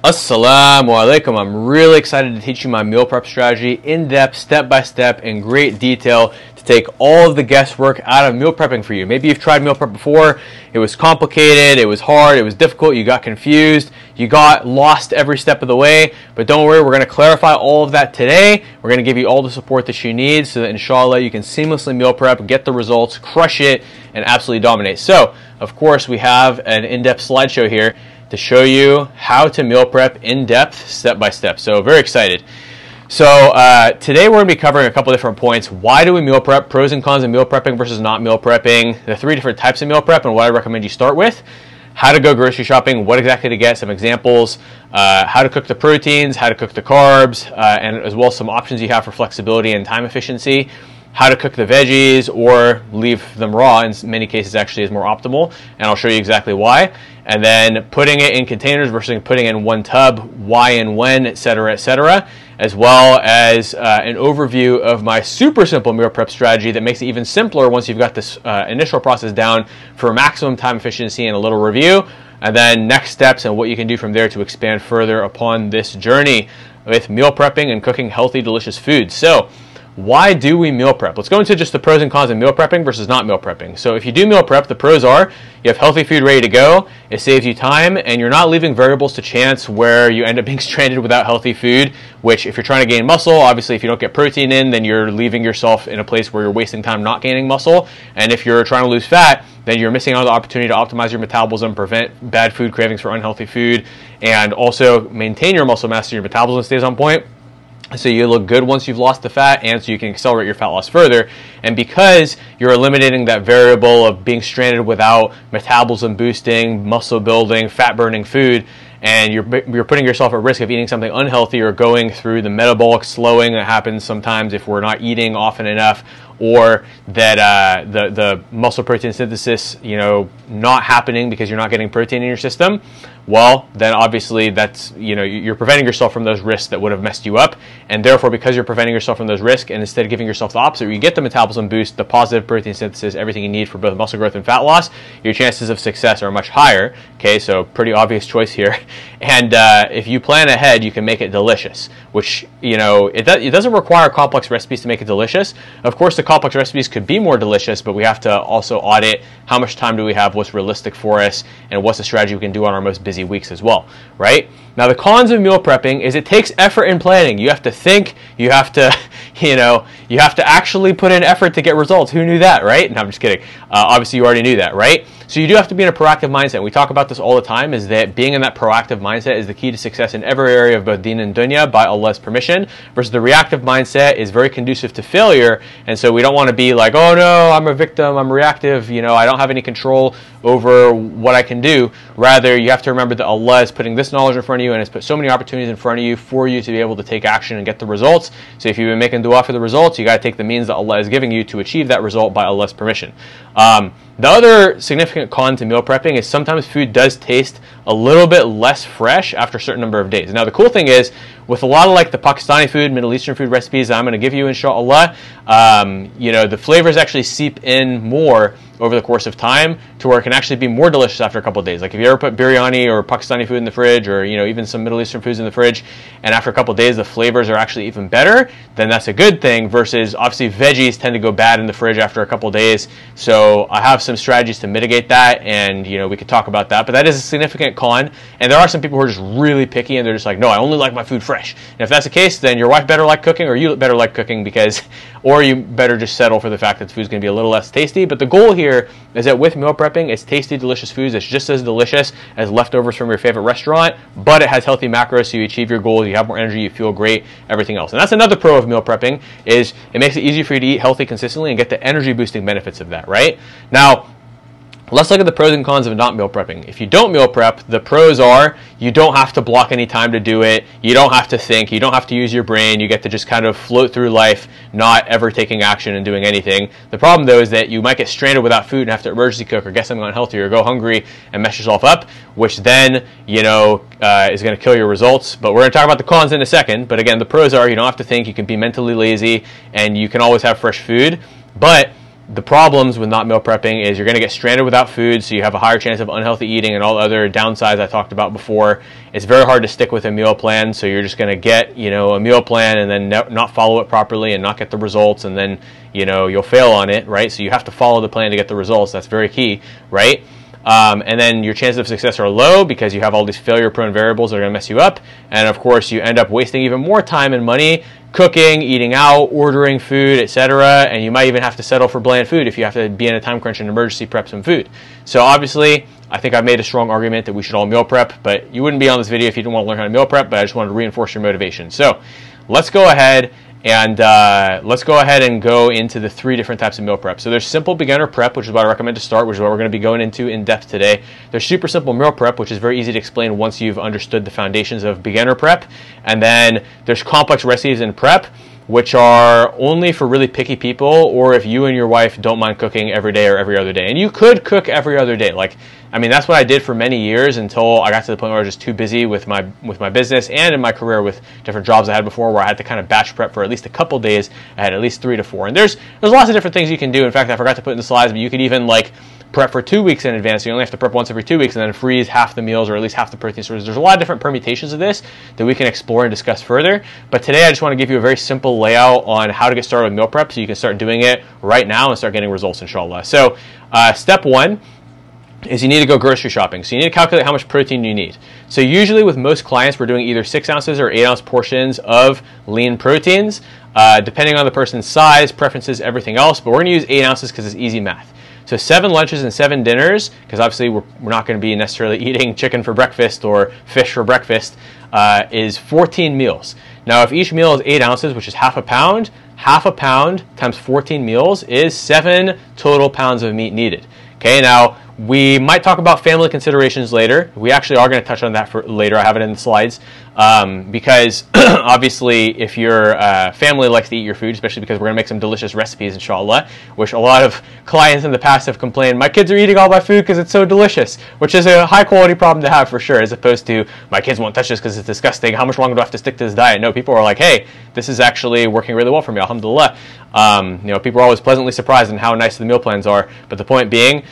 Assalamu alaikum. I'm really excited to teach you my meal prep strategy in depth, step by step, in great detail to take all of the guesswork out of meal prepping for you. Maybe you've tried meal prep before, it was complicated, it was hard, it was difficult, you got confused, you got lost every step of the way, but don't worry, we're going to clarify all of that today. We're going to give you all the support that you need so that inshallah you can seamlessly meal prep, get the results, crush it, and absolutely dominate. So, of course, we have an in-depth slideshow here to show you how to meal prep in depth, step by step. So very excited. So today we're going to be covering a couple different points. Why do we meal prep? Pros and cons of meal prepping versus not meal prepping. The 3 different types of meal prep and what I recommend you start with. How to go grocery shopping, what exactly to get, some examples, how to cook the proteins, how to cook the carbs, and as well as some options you have for flexibility and time efficiency. How to cook the veggies or leave them raw in many cases actually is more optimal, and I'll show you exactly why. And then putting it in containers versus putting it in one tub, why and when, etc., as well as an overview of my super simple meal prep strategy that makes it even simpler once you've got this initial process down for maximum time efficiency, and a little review, and then next steps and what you can do from there to expand further upon this journey with meal prepping and cooking healthy, delicious food. So, why do we meal prep? Let's go into just the pros and cons of meal prepping versus not meal prepping. So if you do meal prep, the pros are you have healthy food ready to go, it saves you time, and you're not leaving variables to chance where you end up being stranded without healthy food, which if you're trying to gain muscle, obviously if you don't get protein in, then you're leaving yourself in a place where you're wasting time not gaining muscle. And if you're trying to lose fat, then you're missing out on the opportunity to optimize your metabolism, prevent bad food cravings for unhealthy food, and also maintain your muscle mass so your metabolism stays on point. So you look good once you've lost the fat, and so you can accelerate your fat loss further. And because you're eliminating that variable of being stranded without metabolism boosting, muscle building, fat burning food, and you're putting yourself at risk of eating something unhealthy or going through the metabolic slowing that happens sometimes if we're not eating often enough, or that the muscle protein synthesis, not happening because you're not getting protein in your system. Well, then obviously that's, you're preventing yourself from those risks that would have messed you up, and therefore because you're preventing yourself from those risks, and instead of giving yourself the opposite, you get the metabolism boost, the positive protein synthesis, everything you need for both muscle growth and fat loss, your chances of success are much higher. Okay, so pretty obvious choice here. And if you plan ahead, you can make it delicious, which, it doesn't require complex recipes to make it delicious. Of course, the complex recipes could be more delicious, but we have to also audit how much time do we have, what's realistic for us, and what's the strategy we can do on our most busy weeks as well, right? Now, the cons of meal prepping is it takes effort in planning. You have to think, you have to, you have to actually put in effort to get results. Who knew that, right? No, I'm just kidding. Obviously, you already knew that, right? So you do have to be in a proactive mindset. We talk about this all the time, is that being in that proactive mindset is the key to success in every area of both deen and dunya by Allah's permission, versus the reactive mindset is very conducive to failure. And so we don't want to be like, oh no, I'm a victim, I'm reactive, I don't have any control over what I can do. Rather, you have to remember that Allah is putting this knowledge in front of you and has put so many opportunities in front of you for you to be able to take action and get the results. So if you've been making dua for the results, you got to take the means that Allah is giving you to achieve that result by Allah's permission. The other significant con to meal prepping is sometimes food does taste a little bit less fresh after a certain number of days. Now, the cool thing is, with a lot of like the Pakistani food, Middle Eastern food recipes that I'm going to give you, inshallah, the flavors actually seep in more over the course of time to where it can actually be more delicious after a couple of days. Like if you ever put biryani or Pakistani food in the fridge, or even some Middle Eastern foods in the fridge, and after a couple of days the flavors are actually even better, then that's a good thing, versus obviously veggies tend to go bad in the fridge after a couple of days. So I have some strategies to mitigate that, and we could talk about that, but that is a significant con. And there are some people who are just really picky and they're just like, no, I only like my food fresh. And if that's the case, then your wife better like cooking, or you better like cooking, or you better just settle for the fact that the food's going to be a little less tasty. But the goal here is that with meal prepping, it's tasty, delicious foods that's just as delicious as leftovers from your favorite restaurant, but it has healthy macros, so you achieve your goals, you have more energy, you feel great, everything else. And that's another pro of meal prepping, is it makes it easier for you to eat healthy consistently and get the energy boosting benefits of that, right? Now, let's look at the pros and cons of not meal prepping. If you don't meal prep, the pros are you don't have to block any time to do it. You don't have to think. You don't have to use your brain. You get to just kind of float through life, not ever taking action and doing anything. The problem, though, is that you might get stranded without food and have to emergency cook or get something unhealthy or go hungry and mess yourself up, which then, is going to kill your results. But we're going to talk about the cons in a second. But again, the pros are you don't have to think. You can be mentally lazy and you can always have fresh food. But the problems with not meal prepping is you're going to get stranded without food, so you have a higher chance of unhealthy eating and all the other downsides I talked about before. It's very hard to stick with a meal plan, so you're just going to get, a meal plan and then not follow it properly and not get the results, and then, you'll fail on it, right? So you have to follow the plan to get the results. That's very key, right? And then your chances of success are low because you have all these failure-prone variables that are going to mess you up. And of course, you end up wasting even more time and money cooking, eating out, ordering food, etc. And you might even have to settle for bland food if you have to be in a time crunch and emergency prep some food. So obviously, I think I've made a strong argument that we should all meal prep, but you wouldn't be on this video if you didn't want to learn how to meal prep, but I just wanted to reinforce your motivation. So let's go ahead and go into the 3 different types of meal prep. So there's simple beginner prep, which is what I recommend to start, which is what we're going to be going into in depth today. There's super simple meal prep, which is very easy to explain once you've understood the foundations of beginner prep. And then there's complex recipes in prep, which are only for really picky people, or if you and your wife don't mind cooking every day or every other day. And you could cook every other day. That's what I did for many years until I got to the point where I was just too busy with my business and in my career with different jobs I had before, where I had to kind of batch prep for at least a couple days. I had at least 3 to 4. And there's lots of different things you can do. In fact, I forgot to put in the slides, but you could even prep for 2 weeks in advance. So you only have to prep once every 2 weeks and then freeze half the meals or at least half the protein sources. There's a lot of different permutations of this that we can explore and discuss further. But today I just want to give you a very simple layout on how to get started with meal prep so you can start doing it right now and start getting results, inshallah. So step 1 is you need to go grocery shopping. So you need to calculate how much protein you need. So usually with most clients, we're doing either 6 ounces or 8 ounce portions of lean proteins, depending on the person's size, preferences, everything else. But we're going to use 8 ounces because it's easy math. So 7 lunches and 7 dinners, because obviously we're not going to be necessarily eating chicken for breakfast or fish for breakfast, is 14 meals. Now, if each meal is 8 ounces, which is half a pound times 14 meals is 7 total pounds of meat needed. Okay, now we might talk about family considerations later. We actually are going to touch on that for later. I have it in the slides. Because obviously if your family likes to eat your food, especially because we're going to make some delicious recipes, inshallah, which a lot of clients in the past have complained, my kids are eating all my food because it's so delicious, which is a high quality problem to have for sure, as opposed to my kids won't touch this because it's disgusting. How much longer do I have to stick to this diet? No, people are like, hey, this is actually working really well for me, alhamdulillah. People are always pleasantly surprised in how nice the meal plans are. But the point being,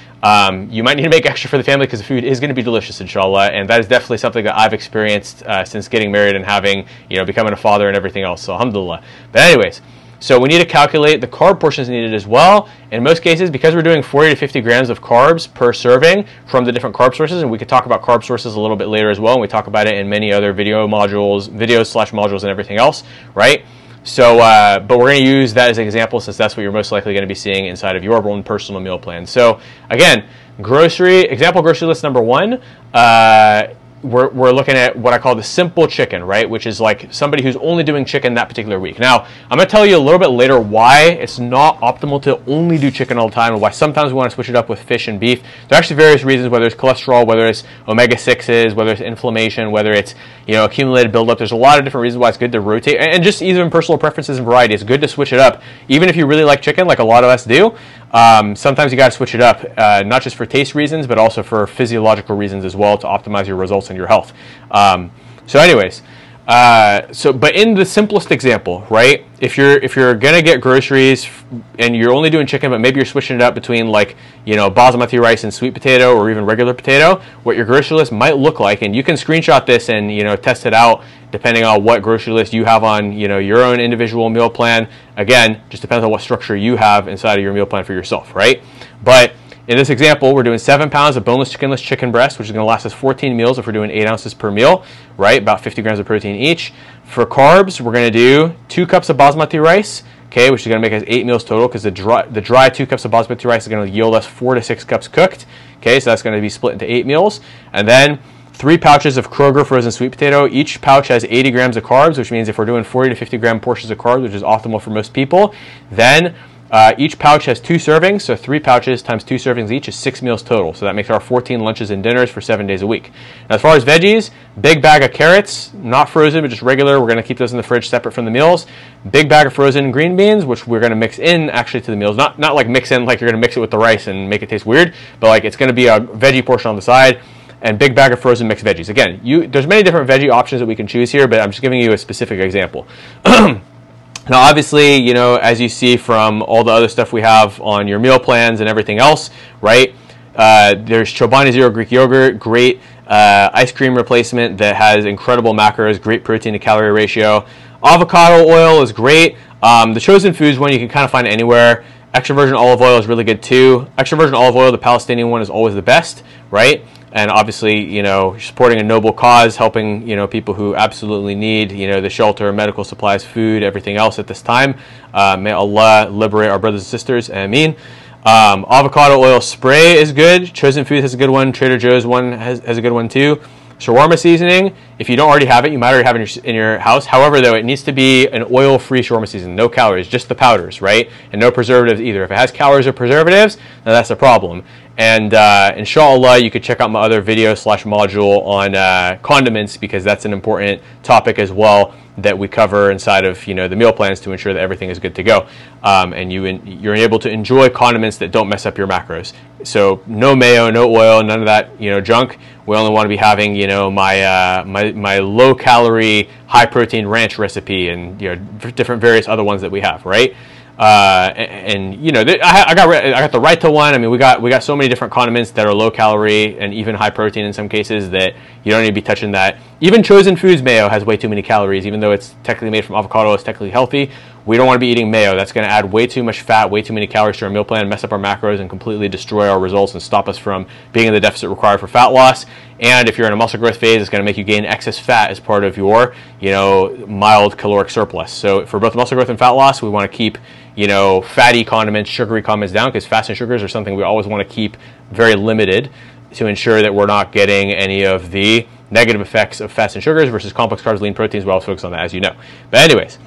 you might need to make extra for the family because the food is going to be delicious, inshallah, and that is definitely something that I've experienced since getting married and having, becoming a father and everything else, so alhamdulillah. But anyways, so we need to calculate the carb portions needed as well. In most cases, because we're doing 40 to 50 grams of carbs per serving from the different carb sources, and we could talk about carb sources a little bit later as well, and we talk about it in many other videos/modules and everything else, right? So, but we're going to use that as an example since that's what you're most likely going to be seeing inside of your own personal meal plan. So, again, example grocery list number 1, we're looking at what I call the simple chicken, right? Which is like somebody who's only doing chicken that particular week. Now, I'm going to tell you a little bit later why it's not optimal to only do chicken all the time and why sometimes we want to switch it up with fish and beef. There are actually various reasons, whether it's cholesterol, whether it's omega-6s, whether it's inflammation, whether it's, accumulated buildup. There's a lot of different reasons why it's good to rotate, and just even personal preferences and variety. It's good to switch it up. Even if you really like chicken, like a lot of us do, sometimes you got to switch it up, not just for taste reasons, but also for physiological reasons as well to optimize your results and your health. So anyways, but in the simplest example, right, if you're gonna get groceries and you're only doing chicken, but maybe you're switching it up between basmati rice and sweet potato or even regular potato, what your grocery list might look like, and you can screenshot this and test it out depending on what grocery list you have on your own individual meal plan. Again, just depends on what structure you have inside of your meal plan for yourself, right? But in this example, we're doing 7 pounds of boneless, skinless chicken breast, which is going to last us 14 meals if we're doing 8 ounces per meal, right? About 50 grams of protein each. For carbs, we're going to do 2 cups of basmati rice, okay, which is going to make us 8 meals total because the dry 2 cups of basmati rice is going to yield us 4 to 6 cups cooked, okay? So that's going to be split into 8 meals. And then 3 pouches of Kroger frozen sweet potato. Each pouch has 80 grams of carbs, which means if we're doing 40 to 50 gram portions of carbs, which is optimal for most people, then each pouch has 2 servings, so 3 pouches times 2 servings each is 6 meals total. So that makes our 14 lunches and dinners for 7 days a week. Now, as far as veggies, big bag of carrots, not frozen, but just regular. We're going to keep those in the fridge separate from the meals. Big bag of frozen green beans, which we're going to mix in actually to the meals. Not like mix in like you're going to mix it with the rice and make it taste weird, but like it's going to be a veggie portion on the side. And big bag of frozen mixed veggies. Again, there's many different veggie options that we can choose here, but I'm just giving you a specific example. Now, obviously, you know, as you see from all the other stuff we have on your meal plans and everything else, right? There's Chobani Zero Greek yogurt, great ice cream replacement that has incredible macros, great protein to calorie ratio. Avocado oil is great. The Chosen Foods one you can kind of find anywhere. Extra virgin olive oil is really good too. Extra virgin olive oil, the Palestinian one, is always the best, right? And obviously, you know, supporting a noble cause, helping, you know, people who absolutely need, you know, the shelter, medical supplies, food, everything else at this time. May Allah liberate our brothers and sisters. Ameen. Avocado oil spray is good. Chosen Foods has a good one. Trader Joe's one has a good one too. Shawarma seasoning, if you don't already have it, you might already have it in your house. However, though, it needs to be an oil-free shawarma seasoning, no calories, just the powders, right? And no preservatives either. If it has calories or preservatives, then that's a problem. And inshallah, you could check out my other video / module on condiments, because that's an important topic as well that we cover inside of, you know, the meal plans to ensure that everything is good to go. And you're able to enjoy condiments that don't mess up your macros. So no mayo, no oil, none of that, you know, junk. We only want to be having, you know, my low calorie, high protein ranch recipe, and, you know, different various other ones that we have, right? And you know, I got the right to one. I mean, we got so many different condiments that are low calorie and even high protein in some cases that you don't need to be touching that. Even Chosen Foods mayo has way too many calories, even though it's technically made from avocado. It's technically healthy. We don't want to be eating mayo. That's going to add way too much fat, way too many calories to our meal plan, mess up our macros, and completely destroy our results and stop us from being in the deficit required for fat loss. And if you're in a muscle growth phase, it's going to make you gain excess fat as part of your, you know, mild caloric surplus. So for both muscle growth and fat loss, we want to keep, you know, fatty condiments, sugary condiments down, because fats and sugars are something we always want to keep very limited to ensure that we're not getting any of the negative effects of fats and sugars versus complex carbs, lean proteins. We're always focused on that, as you know. But anyways,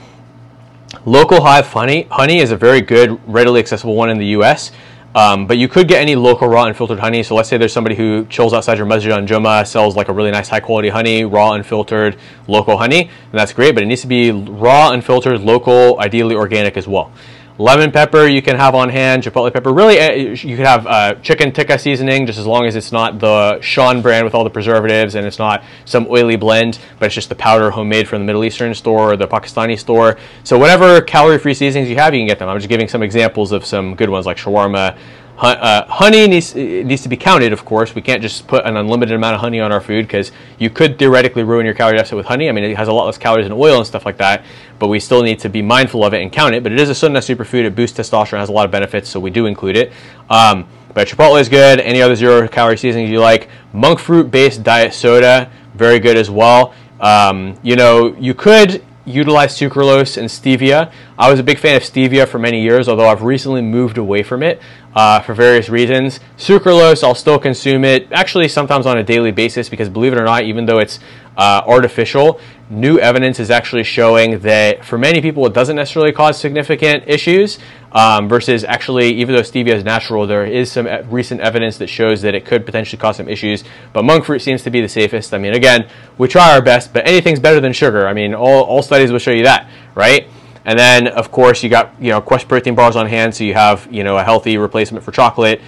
local hive honey is a very good, readily accessible one in the U.S., but you could get any local raw unfiltered honey. So let's say there's somebody who chills outside your masjid on Jummah, sells like a really nice high quality honey, raw unfiltered local honey, and that's great, but it needs to be raw unfiltered, local, ideally organic as well. Lemon pepper you can have on hand. Chipotle pepper, really, you could have chicken tikka seasoning, just as long as it's not the Sean brand with all the preservatives and it's not some oily blend, but it's just the powder homemade from the Middle Eastern store or the Pakistani store. So whatever calorie-free seasonings you have, you can get them. I'm just giving some examples of some good ones like shawarma. Honey needs to be counted, of course. We can't just put an unlimited amount of honey on our food, because you could theoretically ruin your calorie deficit with honey. I mean, it has a lot less calories than oil and stuff like that, but we still need to be mindful of it and count it. But it is a sunnah superfood. It boosts testosterone, has a lot of benefits, so we do include it. But Chipotle is good. Any other zero-calorie seasonings you like. Monk fruit-based diet soda, very good as well. You know, you could utilize sucralose and stevia. I was a big fan of stevia for many years, although I've recently moved away from it for various reasons. Sucralose, I'll still consume it, actually sometimes on a daily basis, because believe it or not, even though it's artificial, new evidence is actually showing that for many people it doesn't necessarily cause significant issues, versus actually, even though stevia is natural, there is some recent evidence that shows that it could potentially cause some issues. But monk fruit seems to be the safest. I mean, again, we try our best, but anything's better than sugar. I mean, all studies will show you that, right? And then, of course, you got, you know, Quest protein bars on hand, so you have, you know, a healthy replacement for chocolate.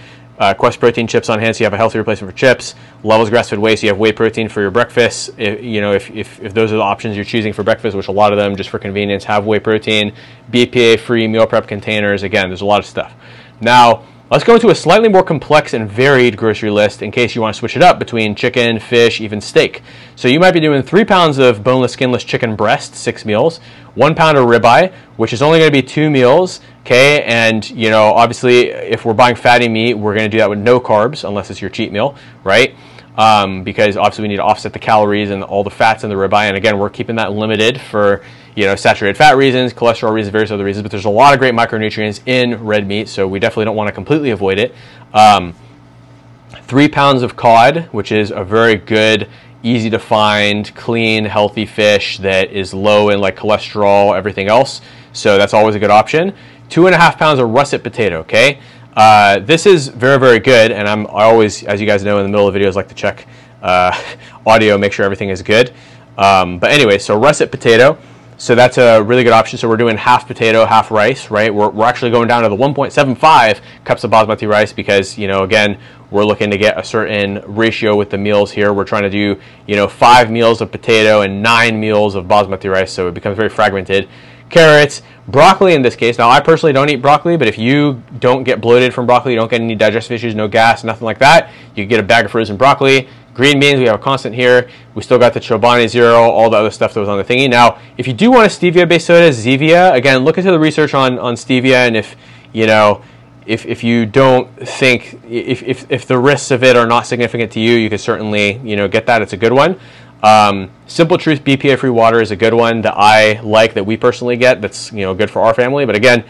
Quest protein chips on hand, so you have a healthy replacement for chips. Levels grass-fed whey, so you have whey protein for your breakfast. If those are the options you're choosing for breakfast, which a lot of them, just for convenience, have whey protein. BPA-free meal prep containers. Again, there's a lot of stuff. Now, let's go into a slightly more complex and varied grocery list in case you want to switch it up between chicken, fish, even steak. So you might be doing 3 pounds of boneless, skinless chicken breast, 6 meals, 1 pound of ribeye, which is only going to be 2 meals, okay? And, you know, obviously, if we're buying fatty meat, we're going to do that with no carbs, unless it's your cheat meal, right? Because obviously we need to offset the calories and all the fats in the ribeye. And again, we're keeping that limited for, you know, saturated fat reasons, cholesterol reasons, various other reasons. But there's a lot of great micronutrients in red meat, so we definitely don't want to completely avoid it. 3 pounds of cod, which is a very good, easy to find, clean, healthy fish that is low in like cholesterol, everything else. So that's always a good option. 2.5 pounds of russet potato, okay? This is very, very good, and I always, as you guys know, in the middle of videos, like to check audio, make sure everything is good. But anyway, so russet potato, so that's a really good option. So we're doing half potato, half rice, right? We're actually going down to the 1.75 cups of basmati rice because, you know, again, we're looking to get a certain ratio with the meals here. We're trying to do, you know, 5 meals of potato and 9 meals of basmati rice, so it becomes very fragmented. carrots, broccoli in this case. Now, I personally don't eat broccoli, but if you don't get bloated from broccoli, you don't get any digestive issues, no gas, nothing like that, you can get a bag of frozen broccoli. Green beans, we have a constant here. We still got the Chobani Zero, all the other stuff that was on the thingy. Now, if you do want a stevia-based soda, Zevia, again, look into the research on stevia, and if, you know, if you don't think, if the risks of it are not significant to you, you can certainly, you know, get that. It's a good one. Simple Truth BPA-free water is a good one that I like, that we personally get, that's, you know, good for our family. But again,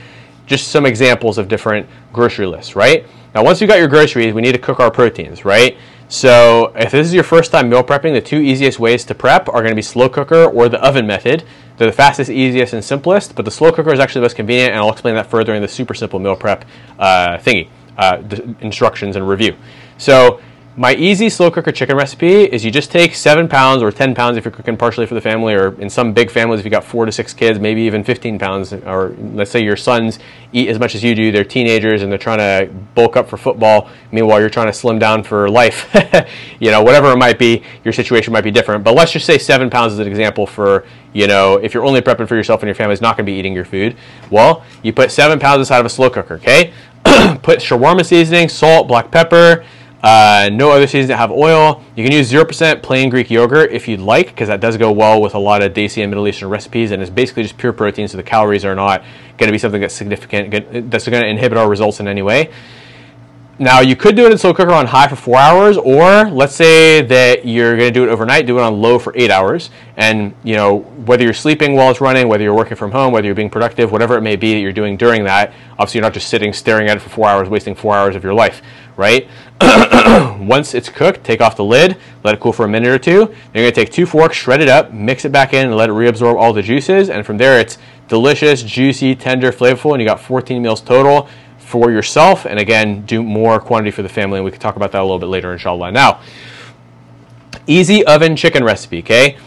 just some examples of different grocery lists, right? Now, once you got your groceries, we need to cook our proteins, right? So if this is your first time meal prepping, the two easiest ways to prep are going to be slow cooker or the oven method. They're the fastest, easiest, and simplest, but the slow cooker is actually the most convenient, and I'll explain that further in the super simple meal prep thingy, the instructions and review. So my easy slow cooker chicken recipe is you just take 7 pounds or 10 pounds if you're cooking partially for the family, or in some big families if you got 4 to 6 kids, maybe even 15 pounds, or let's say your sons eat as much as you do, they're teenagers and they're trying to bulk up for football, meanwhile you're trying to slim down for life. You know, whatever it might be, your situation might be different, but let's just say 7 pounds as an example for, you know, if you're only prepping for yourself and your family's not going to be eating your food. Well, you put 7 pounds inside of a slow cooker, okay? Put shawarma seasoning, salt, black pepper, no other seasonings that have oil. You can use 0% plain Greek yogurt if you'd like, because that does go well with a lot of Desi and Middle Eastern recipes, and it's basically just pure protein, so the calories are not going to be something that's significant, that's going to inhibit our results in any way. Now, you could do it in slow cooker on high for 4 hours, or let's say that you're going to do it overnight, do it on low for 8 hours. And, you know, whether you're sleeping while it's running, whether you're working from home, whether you're being productive, whatever it may be that you're doing during that, obviously you're not just sitting staring at it for 4 hours, wasting 4 hours of your life, right? Once it's cooked, take off the lid, let it cool for a minute or two. Then you're going to take 2 forks, shred it up, mix it back in, and let it reabsorb all the juices. And from there, it's delicious, juicy, tender, flavorful, and you got 14 meals total for yourself, and again, do more quantity for the family, and we can talk about that a little bit later, inshallah. Now, easy oven chicken recipe, okay?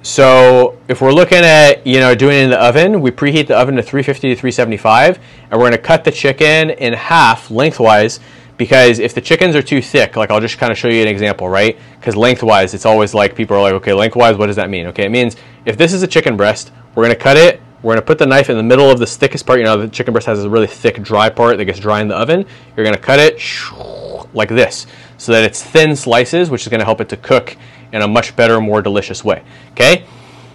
So if we're looking at, you know, doing it in the oven, we preheat the oven to 350 to 375, and we're going to cut the chicken in half lengthwise, because if the chickens are too thick, like I'll just kind of show you an example, right? Because lengthwise, it's always like, people are like, okay, lengthwise, what does that mean? Okay, it means if this is a chicken breast, we're going to cut it, we're going to put the knife in the middle of the thickest part. You know, the chicken breast has a really thick, dry part that gets dry in the oven. You're going to cut it like this so that it's thin slices, which is going to help it to cook in a much better, more delicious way. Okay?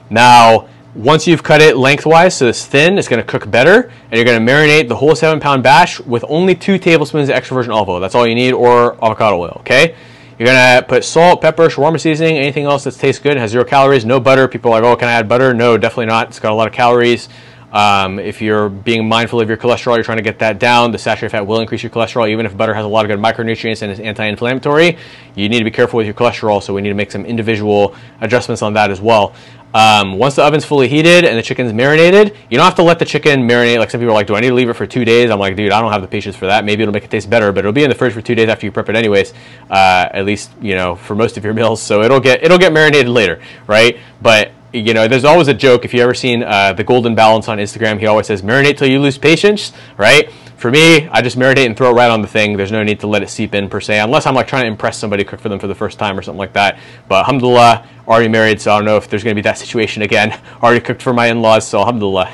Now, once you've cut it lengthwise so it's thin, it's going to cook better, and you're going to marinate the whole 7-pound batch with only 2 tablespoons of extra virgin olive oil. That's all you need, or avocado oil. Okay? You're going to put salt, pepper, shawarma seasoning, anything else that tastes good, has 0 calories, no butter. People are like, oh, can I add butter? No, definitely not. It's got a lot of calories. If you're being mindful of your cholesterol, you're trying to get that down, the saturated fat will increase your cholesterol. Even if butter has a lot of good micronutrients and is anti-inflammatory, you need to be careful with your cholesterol, so we need to make some individual adjustments on that as well. Once the oven's fully heated and the chicken's marinated, you don't have to let the chicken marinate. Like some people are like, do I need to leave it for 2 days? I'm like, dude, I don't have the patience for that. Maybe it'll make it taste better, but it'll be in the fridge for 2 days after you prep it anyways, at least, you know, for most of your meals. So it'll get marinated later, right? But you know, there's always a joke. If you ever seen the Golden Balance on Instagram, he always says, marinate till you lose patience, right? For me, I just marinate and throw it right on the thing. There's no need to let it seep in per se, unless I'm like trying to impress somebody, cook for them for the first time or something like that. But alhamdulillah, already married, so I don't know if there's going to be that situation again. Already cooked for my in-laws, so alhamdulillah.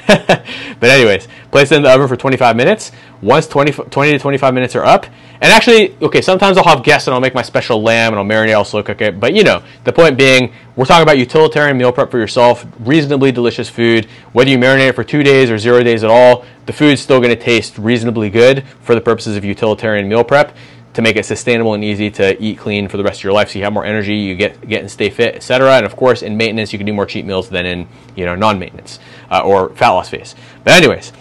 But anyways, place it in the oven for 25 minutes. Once 20 to 25 minutes are up, and actually, okay, sometimes I'll have guests and I'll make my special lamb and I'll marinate, I'll slow cook it. But you know, the point being, we're talking about utilitarian meal prep for yourself, reasonably delicious food. Whether you marinate it for 2 days or 0 days at all, the food's still going to taste reasonably good for the purposes of utilitarian meal prep, to make it sustainable and easy to eat clean for the rest of your life, so you have more energy, you get and stay fit, etc. And of course, in maintenance, you can do more cheat meals than in, you know, non-maintenance or fat loss phase. But anyways,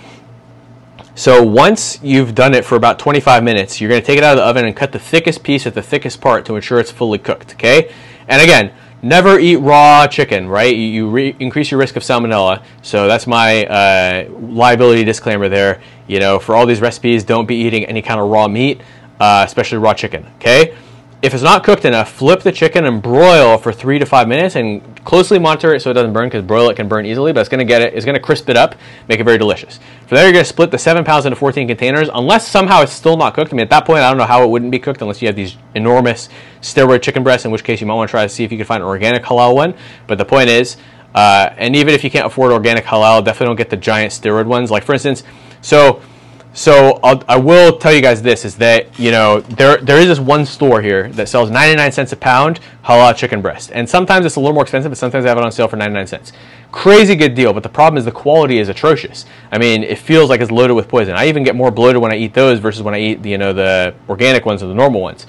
so once you've done it for about 25 minutes, you're going to take it out of the oven and cut the thickest piece at the thickest part to ensure it's fully cooked. Okay, and again, never eat raw chicken, right? You increase your risk of salmonella. So that's my liability disclaimer there. You know, for all these recipes, don't be eating any kind of raw meat, especially raw chicken, okay? If it's not cooked enough, flip the chicken and broil for 3 to 5 minutes, and closely monitor it so it doesn't burn, because broil it can burn easily, but it's going to crisp it up, make it very delicious. From there, you're going to split the 7 pounds into 14 containers, unless somehow it's still not cooked. I mean, at that point, I don't know how it wouldn't be cooked unless you have these enormous steroid chicken breasts, in which case you might want to try to see if you can find an organic halal one. But the point is, And even if you can't afford organic halal, definitely don't get the giant steroid ones. Like for instance, I will tell you guys this, is that, you know, there is this one store here that sells 99 cents a pound halal chicken breast. And sometimes it's a little more expensive, but sometimes they have it on sale for 99 cents. Crazy good deal, but the problem is the quality is atrocious. I mean, it feels like it's loaded with poison. I even get more bloated when I eat those versus when I eat, you know, the organic ones or the normal ones.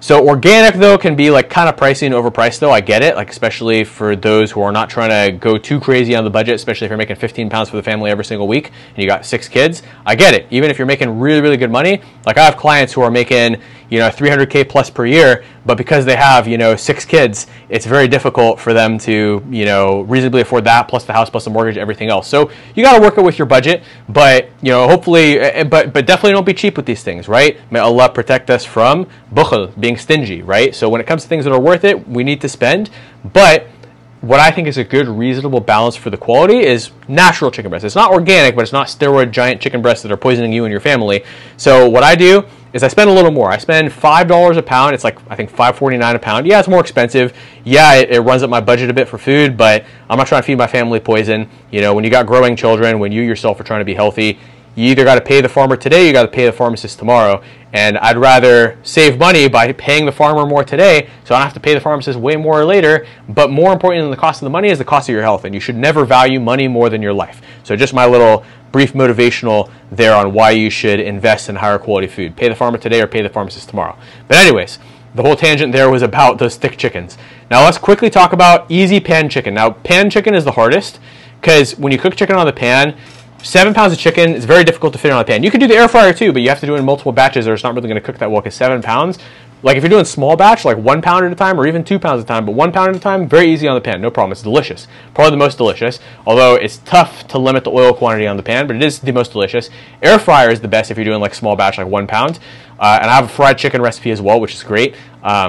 So organic, though, can be like kind of pricey and overpriced, though. I get it, like especially for those who are not trying to go too crazy on the budget, especially if you're making 15 pounds for the family every single week and you got 6 kids. I get it. Even if you're making really, really good money, like I have clients who are making, you know, 300K plus per year, but because they have, you know, 6 kids, it's very difficult for them to, you know, reasonably afford that, plus the house, plus the mortgage, everything else. So you got to work it with your budget, but, you know, hopefully, but definitely don't be cheap with these things, right? May Allah protect us from bukhl, being stingy, right? So when it comes to things that are worth it, we need to spend, but what I think is a good, reasonable balance for the quality is natural chicken breast. It's not organic, but it's not steroid giant chicken breasts that are poisoning you and your family. So what I do is I spend a little more. I spend $5 a pound. It's like, I think $5.49 a pound. Yeah, it's more expensive. Yeah, it runs up my budget a bit for food, but I'm not trying to feed my family poison. You know, when you got growing children, when you yourself are trying to be healthy, you either got to pay the farmer today, you got to pay the pharmacist tomorrow. And I'd rather save money by paying the farmer more today, so I don't have to pay the pharmacist way more later. But more important than the cost of the money is the cost of your health, and you should never value money more than your life. So just my little brief motivational there on why you should invest in higher quality food. Pay the farmer today or pay the pharmacist tomorrow. But anyways, the whole tangent there was about those thick chickens. Now let's quickly talk about easy pan chicken. Now pan chicken is the hardest, because when you cook chicken on the pan, 7 pounds of chicken is very difficult to fit on a pan. You can do the air fryer too, but you have to do it in multiple batches or it's not really going to cook that well, because 7 pounds, like if you're doing small batch, like 1 pound at a time or even 2 pounds at a time, but 1 pound at a time, very easy on the pan, no problem. It's delicious. Probably the most delicious, although it's tough to limit the oil quantity on the pan, but it is the most delicious. Air fryer is the best if you're doing like small batch, like 1 pound. And I have a fried chicken recipe as well, which is great.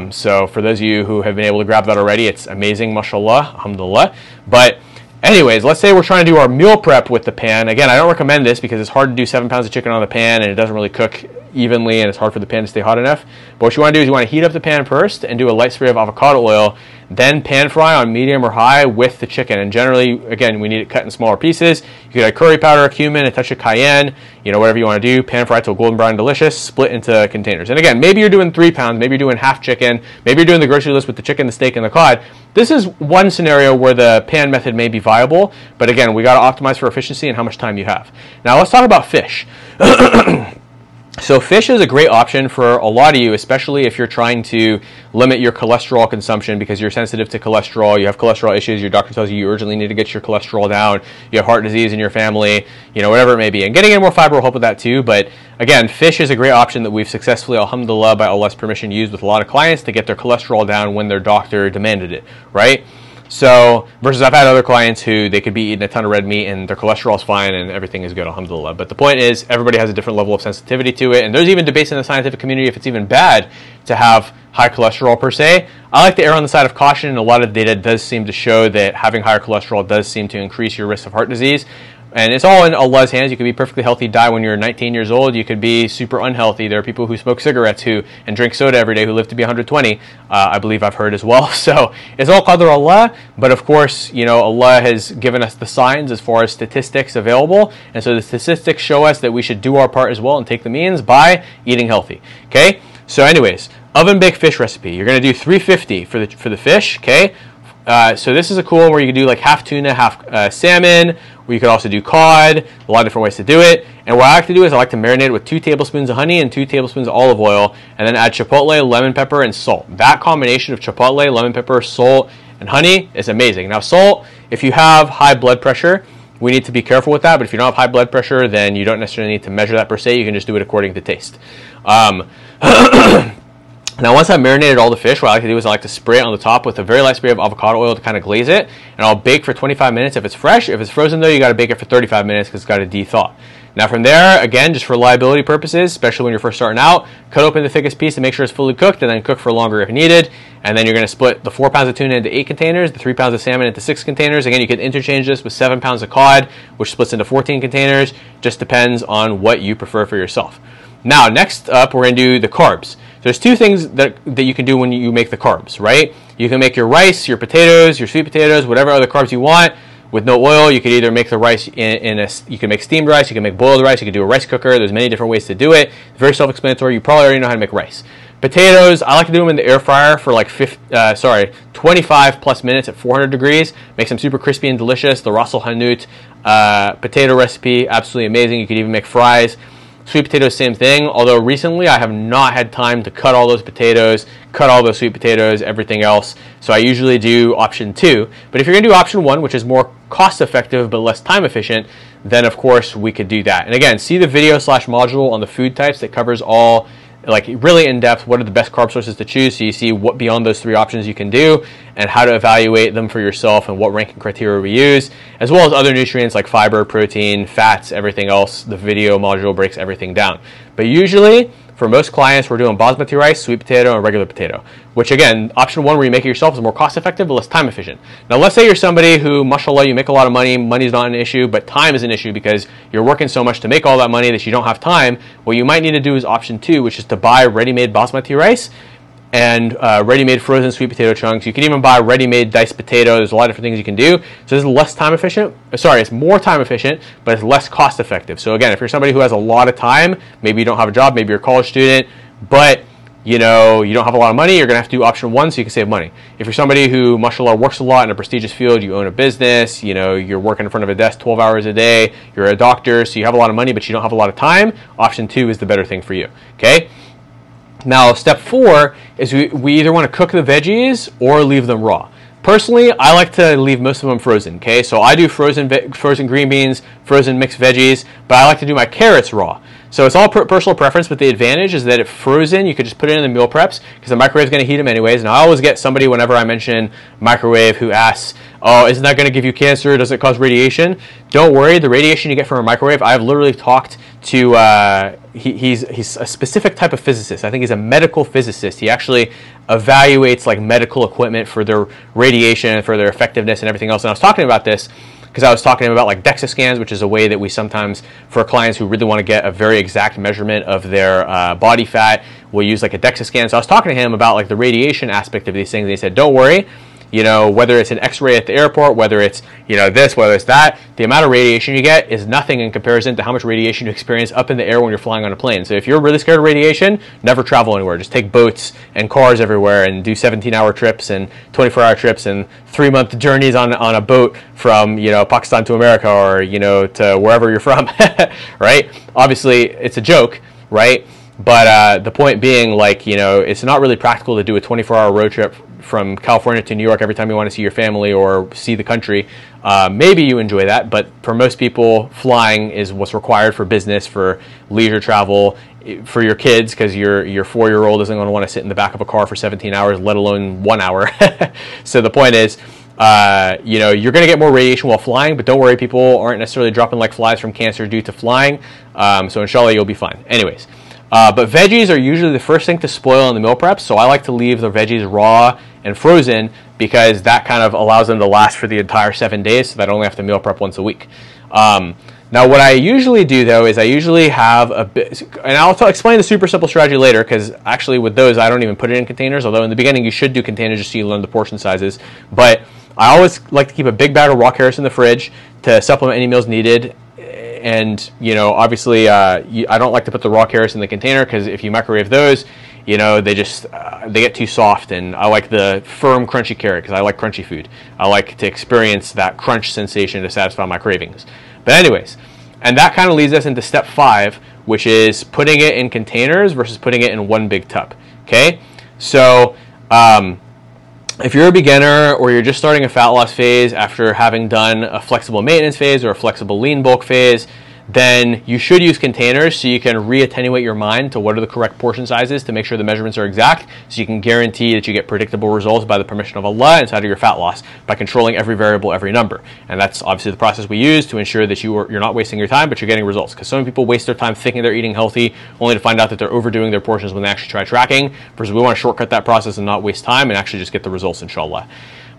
So for those of you who have been able to grab that already, it's amazing, mashallah, alhamdulillah. But anyways, let's say we're trying to do our meal prep with the pan. Again, I don't recommend this because it's hard to do 7 pounds of chicken on the pan and it doesn't really cook evenly and it's hard for the pan to stay hot enough. But what you want to do is you want to heat up the pan first and do a light spray of avocado oil, then pan fry on medium or high with the chicken. And generally, again, we need it cut in smaller pieces. You could add curry powder, cumin, a touch of cayenne, you know, whatever you want to do. Pan fry till golden brown and delicious, split into containers. And again, maybe you're doing 3 pounds, maybe you're doing half chicken, maybe you're doing the grocery list with the chicken, the steak, and the cod. This is one scenario where the pan method may be viable, but again, we got to optimize for efficiency and how much time you have. Now let's talk about fish. So fish is a great option for a lot of you, especially if you're trying to limit your cholesterol consumption because you're sensitive to cholesterol, you have cholesterol issues, your doctor tells you you urgently need to get your cholesterol down, you have heart disease in your family, you know, whatever it may be. And getting in more fiber will help with that too, but again, fish is a great option that we've successfully, alhamdulillah, by Allah's permission, used with a lot of clients to get their cholesterol down when their doctor demanded it, right? So, versus I've had other clients who they could be eating a ton of red meat and their cholesterol's fine and everything is good, alhamdulillah. But the point is, everybody has a different level of sensitivity to it, and there's even debates in the scientific community if it's even bad to have high cholesterol per se. I like to err on the side of caution, and a lot of data does seem to show that having higher cholesterol does seem to increase your risk of heart disease. And it's all in Allah's hands. You could be perfectly healthy, die when you're 19 years old. You could be super unhealthy. There are people who smoke cigarettes and drink soda every day who live to be 120. I believe I've heard as well. So it's all qadr Allah. But of course, you know, Allah has given us the signs as far as statistics available. And so the statistics show us that we should do our part as well and take the means by eating healthy. Okay? So anyways, oven baked fish recipe. You're going to do 350 for the fish. Okay? So this is a cool one where you can do like half tuna, half salmon, or you could also do cod, a lot of different ways to do it. And what I like to do is I like to marinate it with 2 tablespoons of honey and 2 tablespoons of olive oil, and then add chipotle, lemon pepper, and salt. That combination of chipotle, lemon pepper, salt, and honey is amazing. Now salt, if you have high blood pressure, we need to be careful with that, but if you don't have high blood pressure, then you don't necessarily need to measure that per se. You can just do it according to taste. Now, once I've marinated all the fish, what I like to do is I like to spray it on the top with a very light spray of avocado oil to kind of glaze it, and I'll bake for 25 minutes if it's fresh. If it's frozen, though, you got to bake it for 35 minutes because it's got to de-thaw. Now, from there, again, just for reliability purposes, especially when you're first starting out, cut open the thickest piece to make sure it's fully cooked, and then cook for longer if needed. And then you're going to split the 4 pounds of tuna into 8 containers, the 3 pounds of salmon into 6 containers. Again, you can interchange this with 7 pounds of cod, which splits into 14 containers. Just depends on what you prefer for yourself. Now, next up, we're going to do the carbs. there's two things that you can do when you make the carbs, right? You can make your rice, your potatoes, your sweet potatoes, whatever other carbs you want with no oil. You could either make the rice you can make steamed rice, you can make boiled rice, you can do a rice cooker. There's many different ways to do it. It's very self-explanatory. You probably already know how to make rice. Potatoes, I like to do them in the air fryer for like 25 plus minutes at 400 degrees. Makes them super crispy and delicious. The Ras Al Hanout potato recipe, absolutely amazing. You could even make fries. Sweet potatoes, same thing. Although recently I have not had time to cut all those potatoes, cut all those sweet potatoes, everything else. So I usually do option 2. But if you're going to do option 1, which is more cost effective but less time efficient, then of course we could do that. And again, see the video / module on the food types that covers all, like really in depth, what are the best carb sources to choose, so you see what beyond those 3 options you can do and how to evaluate them for yourself and what ranking criteria we use, as well as other nutrients like fiber, protein, fats, everything else. The video module breaks everything down. But usually for most clients, we're doing basmati rice, sweet potato, and regular potato, which again, option 1 where you make it yourself is more cost effective but less time efficient. Now let's say you're somebody who, mashallah, you make a lot of money, money's not an issue, but time is an issue because you're working so much to make all that money that you don't have time. What you might need to do is option 2, which is to buy ready-made basmati rice and ready-made frozen sweet potato chunks. You can even buy ready-made diced potato. There's a lot of different things you can do. So this is less time efficient. Sorry, it's more time efficient, but it's less cost effective. So again, if you're somebody who has a lot of time, maybe you don't have a job, maybe you're a college student, but you know, you don't have a lot of money, you're gonna have to do option 1 so you can save money. If you're somebody who, mashallah, works a lot in a prestigious field, you own a business, you know, you're working in front of a desk 12 hours a day, you're a doctor, so you have a lot of money, but you don't have a lot of time, option 2 is the better thing for you, okay? Now, step 4 is we either want to cook the veggies or leave them raw. Personally, I like to leave most of them frozen, okay? So I do frozen green beans, frozen mixed veggies, but I like to do my carrots raw. So it's all personal preference, but the advantage is that if frozen, you could just put it in the meal preps because the microwave is going to heat them anyways. And I always get somebody whenever I mention microwave who asks, oh, isn't that going to give you cancer? Does it cause radiation? Don't worry, the radiation you get from a microwave, I've literally talked to, he's a specific type of physicist. I think he's a medical physicist. He actually evaluates like medical equipment for their radiation, for their effectiveness and everything else. And I was talking about this because I was talking about like DEXA scans, which is a way that we sometimes, for clients who really want to get a very exact measurement of their body fat, we'll use like a DEXA scan. So I was talking to him about like the radiation aspect of these things, and he said, don't worry, you know, whether it's an x-ray at the airport, whether it's, you know, this, whether it's that, the amount of radiation you get is nothing in comparison to how much radiation you experience up in the air when you're flying on a plane. So if you're really scared of radiation, never travel anywhere. Just take boats and cars everywhere and do 17-hour trips and 24-hour trips and 3-month journeys on a boat from, you know, Pakistan to America or, you know, to wherever you're from, right? Obviously, it's a joke, right? But the point being, like, you know, it's not really practical to do a 24-hour road trip from California to New York every time you want to see your family or see the country. Maybe you enjoy that, but for most people, flying is what's required for business, for leisure travel, for your kids, because your 4-year-old isn't going to want to sit in the back of a car for 17 hours, let alone 1 hour. So the point is, you know, you're going to get more radiation while flying, but don't worry, people aren't necessarily dropping like flies from cancer due to flying. So inshallah, you'll be fine. Anyways. But veggies are usually the first thing to spoil in the meal prep, so I like to leave the veggies raw and frozen because that kind of allows them to last for the entire 7 days, so that I only have to meal prep once a week. Now, what I usually do, though, is I usually have a bit, and I'll explain the super simple strategy later, because actually with those, I don't even put it in containers, although in the beginning you should do containers just so you learn the portion sizes. But I always like to keep a big bag of raw carrots in the fridge to supplement any meals needed. And, you know, obviously, I don't like to put the raw carrots in the container because if you microwave those, you know, they just, they get too soft. And I like the firm, crunchy carrot because I like crunchy food. I like to experience that crunch sensation to satisfy my cravings. But anyways, and that kind of leads us into step 5, which is putting it in containers versus putting it in one big tub. Okay? So, if you're a beginner or you're just starting a fat loss phase after having done a flexible maintenance phase or a flexible lean bulk phase, then you should use containers so you can re-attenuate your mind to what are the correct portion sizes to make sure the measurements are exact, so you can guarantee that you get predictable results by the permission of Allah inside of your fat loss by controlling every variable, every number. And that's obviously the process we use to ensure that you're not wasting your time, but you're getting results. Because so many people waste their time thinking they're eating healthy only to find out that they're overdoing their portions when they actually try tracking, versus we want to shortcut that process and not waste time and actually just get the results, inshallah.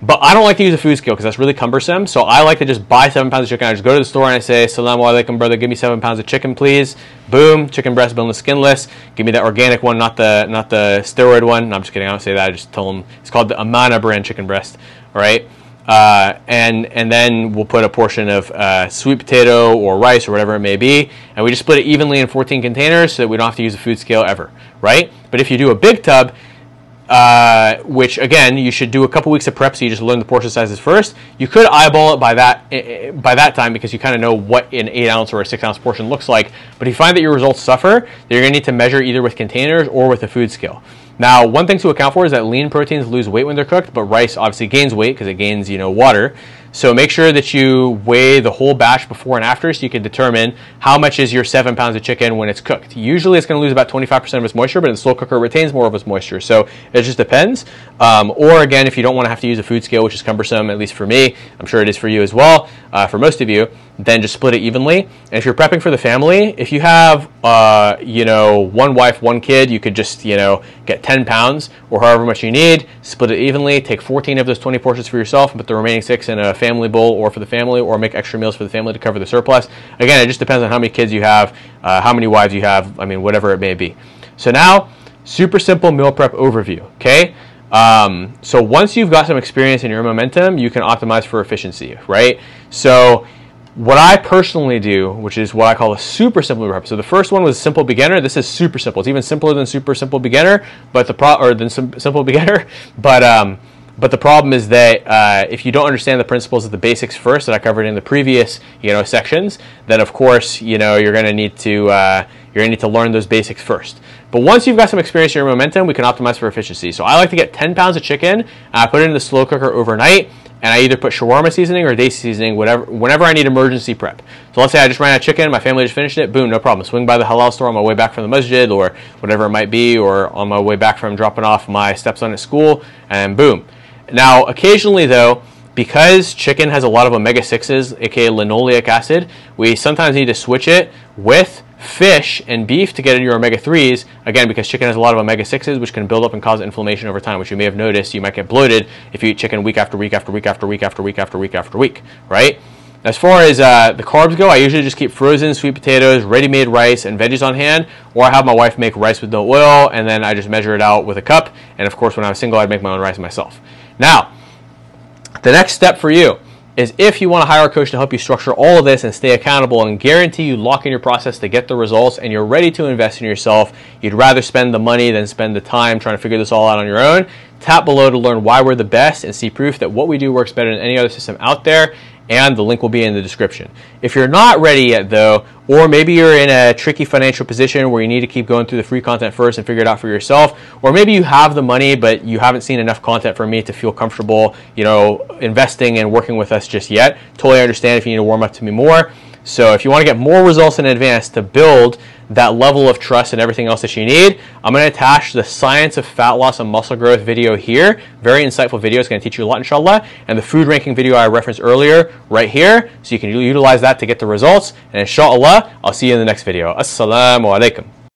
But I don't like to use a food scale because that's really cumbersome. So I like to just buy 7 pounds of chicken. I just go to the store and I say, "Assalamu alaikum, brother, give me 7 pounds of chicken, please." Boom, chicken breast, boneless, skinless. Give me that organic one, not the steroid one. No, I'm just kidding. I don't say that. I just tell them it's called the Amana brand chicken breast. All right. And then we'll put a portion of sweet potato or rice or whatever it may be, and we just split it evenly in 14 containers so that we don't have to use a food scale ever, right? But if you do a big tub, which again you should do a couple weeks of prep, so you just learn the portion sizes first. You could eyeball it by that time because you kind of know what an 8-ounce or a 6-ounce portion looks like. But if you find that your results suffer, then you're going to need to measure either with containers or with a food scale. Now, one thing to account for is that lean proteins lose weight when they're cooked, but rice obviously gains weight because it gains, water. So make sure that you weigh the whole batch before and after so you can determine how much is your 7 pounds of chicken when it's cooked. Usually it's going to lose about 25% of its moisture, but in the slow cooker it retains more of its moisture. So it just depends. Or again, if you don't want to have to use a food scale, which is cumbersome, at least for me, I'm sure it is for you as well, for most of you, then just split it evenly. And if you're prepping for the family, if you have, one wife, one kid, you could just, get 10 pounds or however much you need, split it evenly, take 14 of those 20 portions for yourself and put the remaining 6 in a family bowl or for the family, or make extra meals for the family to cover the surplus. Again, it just depends on how many kids you have, how many wives you have, whatever it may be. So now, super simple meal prep overview, okay? So once you've got some experience in your momentum, you can optimize for efficiency, right? So what I personally do, which is what I call a super simple prep. So the first one was simple beginner. This is super simple. It's even simpler than super simple beginner, but simple beginner. But the problem is that if you don't understand the principles of the basics first that I covered in the previous sections, then of course you're going to need to learn those basics first. But once you've got some experience in your momentum, we can optimize for efficiency. So I like to get 10 pounds of chicken, and I put it in the slow cooker overnight, and I either put shawarma seasoning or desi seasoning, whenever I need emergency prep. So let's say I just ran out of chicken, my family just finished it, boom, no problem. Swing by the halal store on my way back from the masjid or whatever it might be, or on my way back from dropping off my stepson at school, and boom. Now, occasionally though, because chicken has a lot of omega-6s, aka linoleic acid, we sometimes need to switch it with fish and beef to get your omega-3s, again, because chicken has a lot of omega-6s, which can build up and cause inflammation over time, which you may have noticed. You might get bloated if you eat chicken week after week after week after week after week after week after week, right? As far as the carbs go, I usually just keep frozen sweet potatoes, ready-made rice, and veggies on hand, or I have my wife make rice with no oil, and then I just measure it out with a cup, and of course, when I'm single, I'd make my own rice myself. Now, the next step for you is if you want to hire a coach to help you structure all of this and stay accountable and guarantee you lock in your process to get the results and you're ready to invest in yourself, you'd rather spend the money than spend the time trying to figure this all out on your own, tap below to learn why we're the best and see proof that what we do works better than any other system out there, and the link will be in the description. If you're not ready yet though, or maybe you're in a tricky financial position where you need to keep going through the free content first and figure it out for yourself, or maybe you have the money but you haven't seen enough content for me to feel comfortable, investing and working with us just yet, totally understand if you need to warm up to me more. So if you want to get more results in advance to build that level of trust and everything else that you need, I'm going to attach the Science of Fat Loss and Muscle Growth video here. Very insightful video. It's going to teach you a lot, inshallah. And the food ranking video I referenced earlier right here, so you can utilize that to get the results. And inshallah, I'll see you in the next video. Assalamu alaikum.